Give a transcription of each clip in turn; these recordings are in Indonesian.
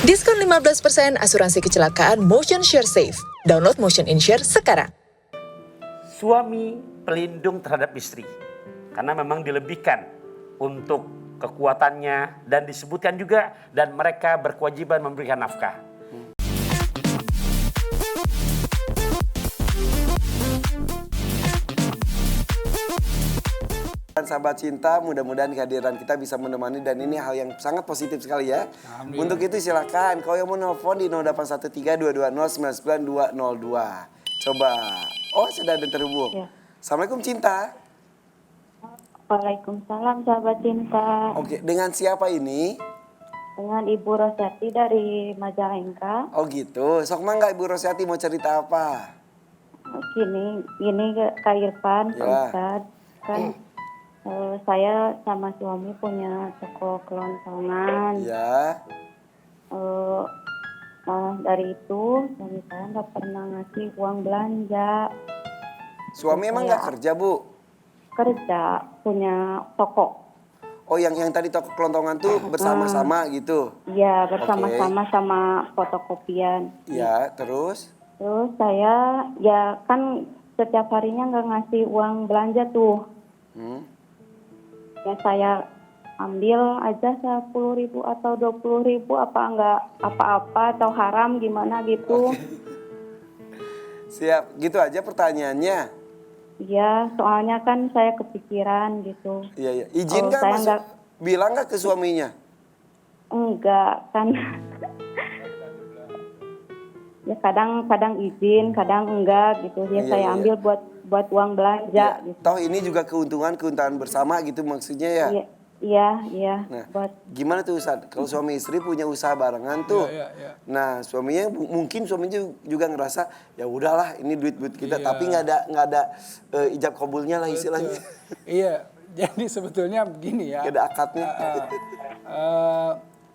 Diskon 15% asuransi kecelakaan Motion Share Safe. Download Motion Insure sekarang. Suami pelindung terhadap istri. Karena memang dilebihkan untuk kekuatannya dan disebutkan juga dan mereka berkewajiban memberikan nafkah. Sahabat cinta, mudah-mudahan kehadiran kita bisa menemani dan ini hal yang sangat positif sekali ya. Untuk itu silakan kalau yang mau nelfon di 0813-220-99202. Coba. Oh, sudah ada terhubung. Ya. Assalamualaikum cinta. Waalaikumsalam sahabat cinta. Oke, dengan siapa ini? Dengan Ibu Rosyati dari Majalengka. Oh gitu. Sok mangga Ibu Rosyati mau cerita apa? Gini Kak Irfan, Pak Ya. Ustadz. Kan saya sama suami punya toko kelontongan. Ya. Dari itu suami saya nggak pernah ngasih uang belanja. Suami emang nggak kerja, Bu? Kerja, punya toko. Oh, yang tadi toko kelontongan tuh bersama-sama gitu. Iya, bersama-sama sama fotokopian. Ya, terus? Terus saya ya kan setiap harinya nggak ngasih uang belanja tuh. Ya saya ambil aja 10.000 atau 20.000 apa enggak apa-apa atau haram gimana gitu. Siap, gitu aja pertanyaannya. Iya, soalnya kan saya kepikiran gitu. Iya, iya. Izin Oh, nggak saya masuk? Bilang nggak ke suaminya? Enggak kan. Ya kadang izin, kadang enggak gitu. Ya Iya, saya iya. ambil buat uang belanja Ya, gitu. toh ini juga keuntungan bersama gitu maksudnya ya. Iya. Nah, Buat gimana tuh Ustadz? Kalau suami istri punya usaha barengan tuh. Nah, suaminya mungkin suaminya juga ngerasa ya udahlah ini duit kita, tapi nggak ada ijab kabulnya lah istilahnya. Iya, jadi sebetulnya begini ya. Nggak ada akadnya.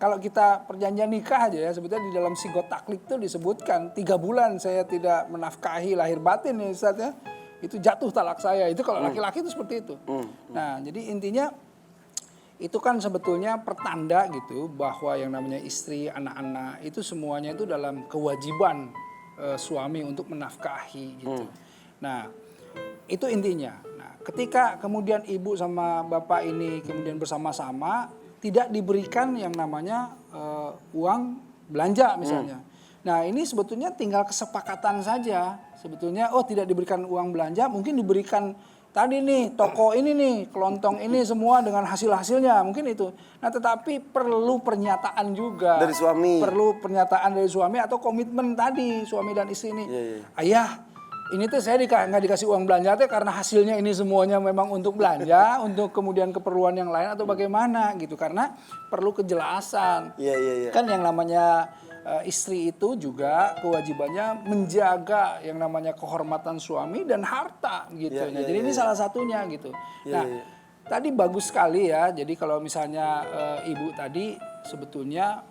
Kalau kita perjanjian nikah aja ya, sebetulnya di dalam sigot taklid itu disebutkan 3 bulan saya tidak menafkahi lahir batin nih Ustadz ya. Itu jatuh talak saya. Itu kalau laki-laki itu seperti itu. Nah, jadi intinya itu kan sebetulnya pertanda gitu bahwa yang namanya istri, anak-anak itu semuanya itu dalam kewajiban suami untuk menafkahi gitu. Nah, itu intinya. Nah, ketika kemudian ibu sama bapak ini kemudian bersama-sama tidak diberikan yang namanya uang belanja misalnya. Nah, ini sebetulnya tinggal kesepakatan saja. Sebetulnya tidak diberikan uang belanja, mungkin diberikan tadi nih toko ini nih, kelontong ini semua dengan hasil-hasilnya, mungkin itu. Nah, tetapi perlu pernyataan juga. Dari suami. Perlu pernyataan dari suami atau komitmen tadi suami dan istri ini. Ayah, ini tuh saya nggak dikasih uang belanja tuh karena hasilnya ini semuanya memang untuk belanja, untuk kemudian keperluan yang lain atau bagaimana gitu. Karena perlu kejelasan. Iya. Kan yang namanya istri itu juga kewajibannya menjaga yang namanya kehormatan suami dan harta gitu. Jadi ini salah satunya gitu. Tadi bagus sekali ya. Jadi kalau misalnya ibu tadi sebetulnya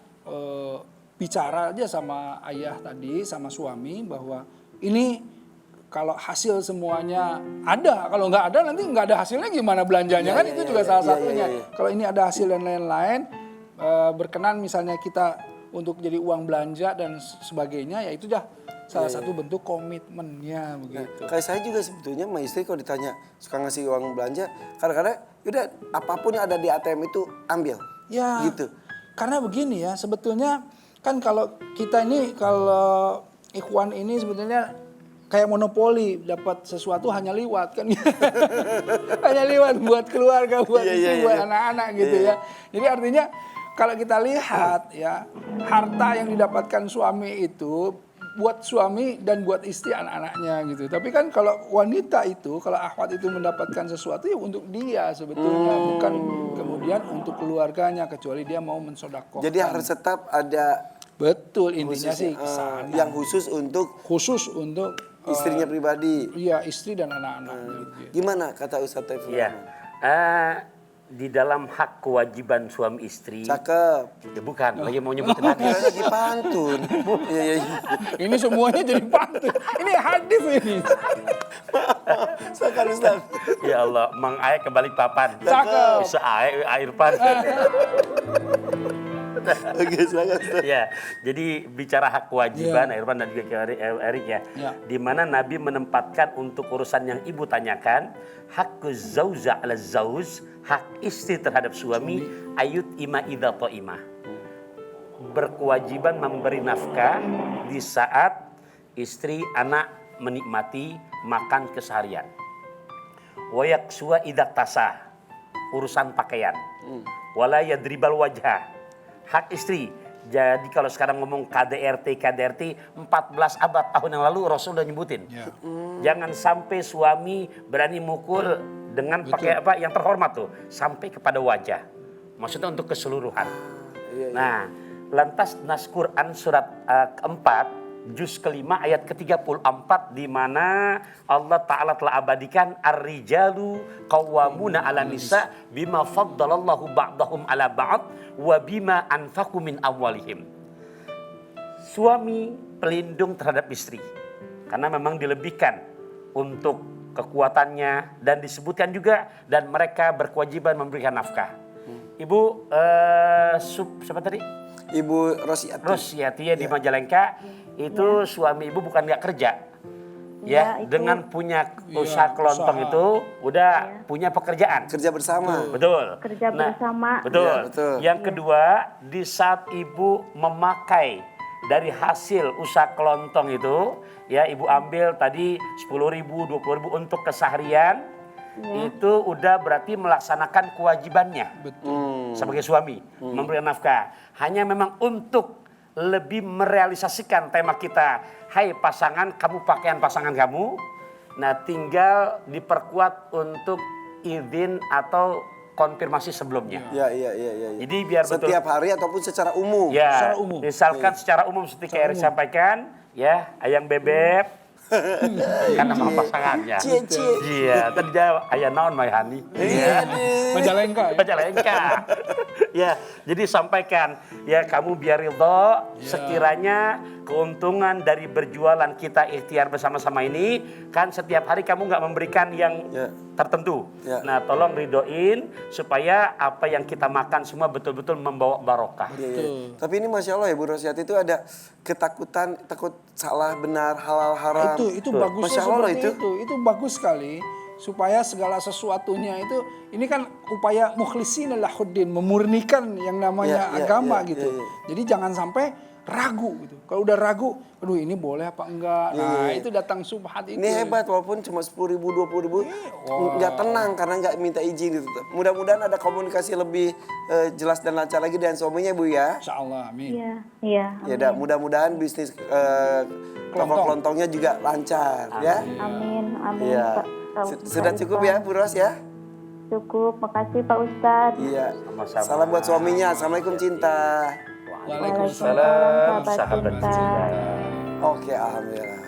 bicara aja sama ayah tadi, sama suami bahwa ini kalau hasil semuanya ada, kalau nggak ada nanti nggak ada hasilnya gimana belanjanya kan itu juga salah satunya. Kalau ini ada hasil dan lain-lain berkenan misalnya kita untuk jadi uang belanja dan sebagainya ya itu dah salah satu bentuk komitmennya begitu. Kayak saya juga sebetulnya sama istri kalau ditanya suka ngasih uang belanja, kadang-kadang udah apapun yang ada di ATM itu ambil. Ya, gitu. Karena begini ya, sebetulnya kan kalau kita ini, kalau ikhwan ini sebetulnya kayak monopoli, dapat sesuatu hanya liwat kan. Hanya liwat buat keluarga, buat istri, buat anak-anak gitu ya. Jadi artinya kalau kita lihat ya, harta yang didapatkan suami itu buat suami dan buat istri anak-anaknya gitu. Tapi kan kalau wanita itu, kalau akhwat itu mendapatkan sesuatu ya untuk dia sebetulnya, bukan kemudian untuk keluarganya kecuali dia mau mensodakohkan. Jadi harus tetap ada. Betul, intinya sih kesana. Yang khusus untuk istrinya pribadi. Iya, istri dan anak-anak. Gitu. Gimana kata Ustadz Taiful? Iya. Di dalam hak kewajiban suami istri. Cakep. Ya bukan, lagi mau nyebutin hadis. Lagi pantun. Iya. Ini semuanya jadi pantun. Ini hadis ini. Silakan Ustaz. Ya Allah, Mang Ae kebalik papan. Cakep. Bisa Ae, air pan. Oke, silakan Ustaz. Ya, jadi bicara hak kewajiban, Iya. Irfan dan juga Erik ya, Ya. di mana Nabi menempatkan untuk urusan yang ibu tanyakan, hakuz zauja ala zauz, hak istri terhadap suami, ayut ima idha ta'imah. Berkewajiban memberi nafkah di saat istri anak menikmati makan keseharian. Wayak suwa idak tasah, urusan pakaian. Wala yadribal wajah, hak istri. Jadi kalau sekarang ngomong KDRT 14 abad tahun yang lalu Rasul udah nyebutin. Ya. Jangan sampai suami berani mukul dengan pakai apa yang terhormat tuh, sampai kepada wajah. Maksudnya untuk keseluruhan. Nah, lantas nas Quran surat keempat juz kelima ayat ke-34 di mana Allah Ta'ala telah abadikan ar-rijalu qawwamuna 'alan nisa bima faddalallahu ba'dahum 'ala ba'd wa bima anfaqu min amwalihim. Suami pelindung terhadap istri karena memang dilebihkan untuk kekuatannya dan disebutkan juga dan mereka berkewajiban memberikan nafkah. Ibu siapa tadi? Ibu Rosiati. Rosiati ya di Majalengka itu suami ibu bukan nggak kerja ya itu. dengan punya usaha kelontong usaha. itu udah punya pekerjaan. Kerja bersama. Betul. Kerja bersama. Betul. Iya, betul. Yang kedua, di saat ibu memakai dari hasil usaha kelontong itu, ya ibu ambil tadi 10.000, 20.000 untuk keseharian, itu udah berarti melaksanakan kewajibannya sebagai suami, memberikan nafkah. Hanya memang untuk lebih merealisasikan tema kita, hai pasangan, kamu pakaian pasangan kamu, nah tinggal diperkuat untuk izin atau konfirmasi sebelumnya. Ya. Jadi biar betul. Setiap hari ataupun secara umum. Ya, Secara umum. misalkan secara umum seperti Erik sampaikan, ya ayang bebek, kan nama pasangannya. Cie. Iya, tadi dia ayah naon my honey. Majalengka ya. Majalengka. Ya, jadi sampaikan ya kamu biar ridho sekiranya keuntungan dari berjualan kita ikhtiar bersama-sama ini kan setiap hari kamu nggak memberikan yang tertentu. Ya. Nah, tolong ridoin supaya apa yang kita makan semua betul-betul membawa barokah. Iya. Tapi ini Masya Allah ya Bu Rosiati itu ada ketakutan, takut salah benar, halal haram. Itu bagusnya Masya Allah seperti itu bagus sekali supaya segala sesuatunya itu ini kan upaya mukhlisin lahuddin, memurnikan yang namanya agama gitu. Jadi jangan sampai ragu gitu. Kalau udah ragu, aduh ini boleh apa enggak. Nah, itu datang subhat itu. Ini hebat walaupun cuma 10.000, 20.000 nggak tenang karena nggak minta izin gitu. Mudah-mudahan ada komunikasi lebih jelas dan lancar lagi dengan suaminya Bu ya. Insyaallah, amin. Iya. Ya mudah-mudahan bisnis toko kelontongnya juga lancar ya. Amin. Iya. Sudah cukup ya Bu Ros ya? Cukup. Makasih Pak Ustadz. Iya. Sama-sama. Salam buat suaminya. Assalamualaikum cinta. Waalaikumsalam, sahabat cinta. Oke, alhamdulillah.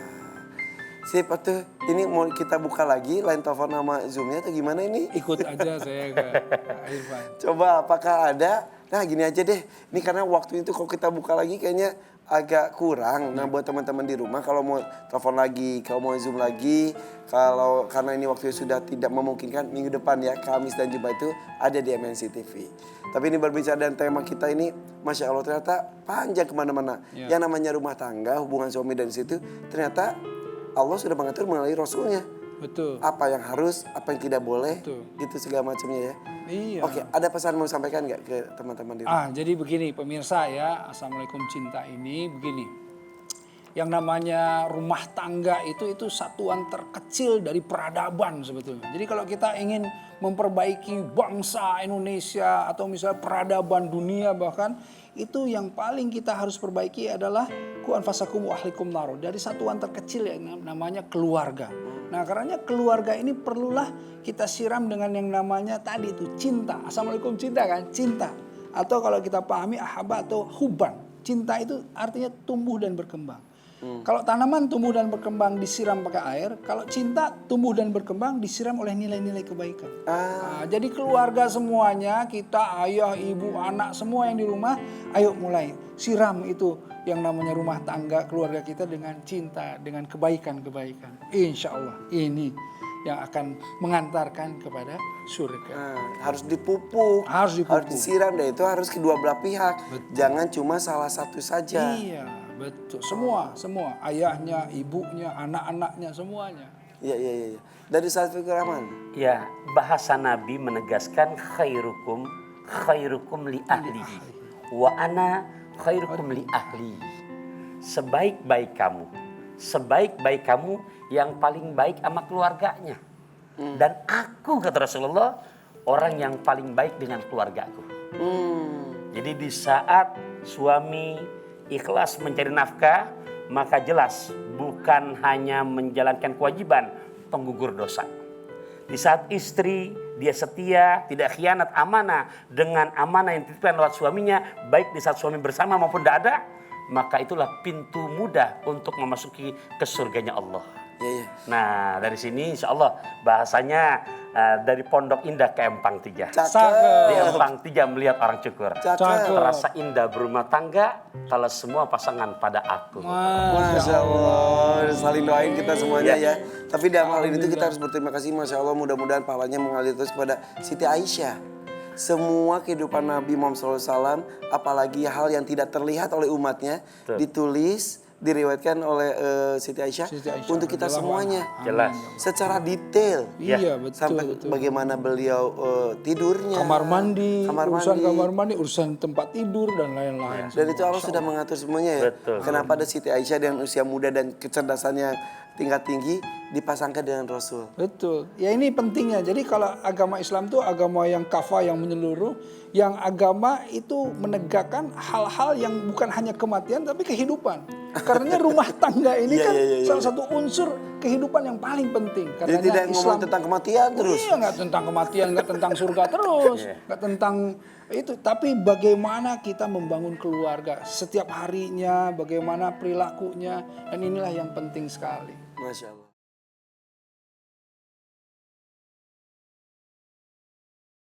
Sip, tuh ini mau kita buka lagi line telepon sama Zoom-nya atau gimana ini? Ikut aja saya ke Irfan. Coba apakah ada? Nah gini aja deh, ini karena waktu itu kalau kita buka lagi kayaknya agak kurang. Nah buat teman-teman di rumah kalau mau telepon lagi, kalau mau Zoom lagi, kalau karena ini waktunya sudah tidak memungkinkan minggu depan ya, Kamis dan Jumat itu ada di MNC TV. Tapi ini berbicara dan tema kita ini, Masya Allah ternyata panjang kemana-mana. Yang namanya rumah tangga, hubungan suami dan situ, ternyata Allah sudah mengatur melalui Rasulnya. Betul. Apa yang harus, apa yang tidak boleh, Betul. gitu segala macamnya ya. Iya. Oke, ada pesan mau sampaikan nggak ke teman-teman di rumah? Jadi begini pemirsa ya, Assalamualaikum cinta ini begini. Yang namanya rumah tangga itu satuan terkecil dari peradaban sebetulnya. Jadi kalau kita ingin memperbaiki bangsa Indonesia atau misalnya peradaban dunia bahkan, itu yang paling kita harus perbaiki adalah ku anfasakum wa ahlikum naro, dari satuan terkecil yang namanya keluarga. Nah, karenanya keluarga ini perlulah kita siram dengan yang namanya tadi itu cinta. Assalamualaikum cinta kan? Cinta. Atau kalau kita pahami ahaba atau huban. Cinta itu artinya tumbuh dan berkembang. Kalau tanaman tumbuh dan berkembang disiram pakai air, kalau cinta tumbuh dan berkembang disiram oleh nilai-nilai kebaikan. Nah, jadi keluarga semuanya, kita ayah, ibu, anak, semua yang di rumah, ayo mulai siram itu yang namanya rumah tangga keluarga kita dengan cinta, dengan kebaikan-kebaikan. Insya Allah ini yang akan mengantarkan kepada surga. Nah, harus dipupuk, Harus dipupuk. disiram, dan itu harus kedua belah pihak. Jangan cuma salah satu saja. Iya, betul. Semua, ayahnya, ibunya, anak-anaknya, semuanya. Iya. Dari Ustaz Fikri Rahman. Ya, bahasa Nabi menegaskan khairukum li ahlihi wa ana khairukum li ahli. Sebaik-baik kamu yang paling baik sama keluarganya. Dan aku, kata Rasulullah, orang yang paling baik dengan keluargaku. Jadi di saat suami ikhlas mencari nafkah, maka jelas bukan hanya menjalankan kewajiban, penggugur dosa. Di saat istri dia setia, tidak khianat amanah dengan amanah yang dititipkan lewat suaminya, baik di saat suami bersama maupun tidak ada, maka itulah pintu mudah untuk memasuki ke surganya Allah. Iya. Nah, dari sini insya Allah bahasanya dari Pondok Indah ke Empang 3. Di Empang 3 melihat orang cukur. Cakep. Terasa indah berumah tangga kalau semua pasangan pada aku. Masya Allah, saling doain kita semuanya ya. Tapi dalam hal ini kita harus berterima kasih, Masya Allah, mudah-mudahan pahalanya mengalir terus kepada Siti Aisyah. Semua kehidupan Nabi Muhammad SAW, apalagi hal yang tidak terlihat oleh umatnya, ditulis, diriwayatkan oleh Siti Aisyah untuk kita semuanya. Jelas. Secara detail. Iya, betul. Sampai bagaimana beliau tidurnya. Kamar mandi, urusan mandi. kamar mandi, urusan tempat tidur, dan lain-lain. Dan itu Allah sudah mengatur semuanya ya. Betul. Kenapa ada Siti Aisyah dengan usia muda dan kecerdasannya tingkat tinggi dipasangkan dengan Rasul. Betul. Ya ini pentingnya. Jadi kalau agama Islam itu agama yang kafah, yang menyeluruh, yang agama itu menegakkan hal-hal yang bukan hanya kematian tapi kehidupan. Karena rumah tangga ini kan salah satu unsur kehidupan yang paling penting. Karena Jadi tidak ngomong tentang kematian terus. Iya, nggak tentang kematian, nggak tentang surga terus, nggak tentang itu. Tapi bagaimana kita membangun keluarga setiap harinya, bagaimana perilakunya, dan inilah yang penting sekali. Masya Allah.